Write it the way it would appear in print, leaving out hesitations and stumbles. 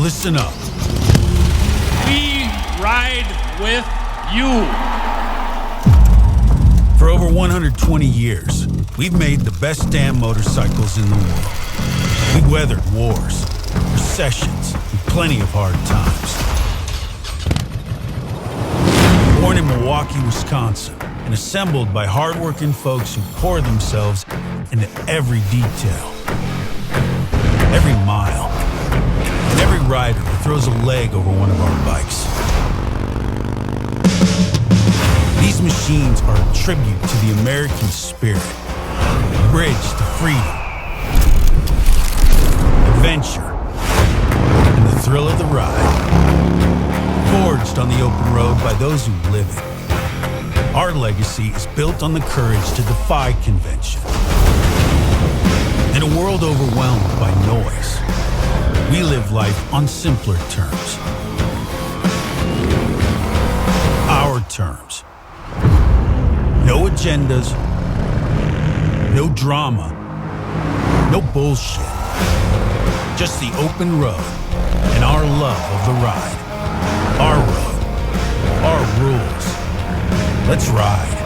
Listen up. We ride with you. For over 120 years, we've made the best damn motorcycles in the world. We weathered wars, recessions, and plenty of hard times. Born in Milwaukee, Wisconsin, and assembled by hardworking folks who pour themselves into every detail, every mile, and every rider who throws a leg over one of our bikes. These machines are a tribute to the American spirit, a bridge to freedom, adventure, and the thrill of the ride. Forged on the open road by those who live it. Our legacy is built on the courage to defy convention. In a world overwhelmed by noise, we live life on simpler terms. Our terms. No agendas, no drama, no bullshit. Just the open road and our love of the ride. Our road, our rules. Let's ride.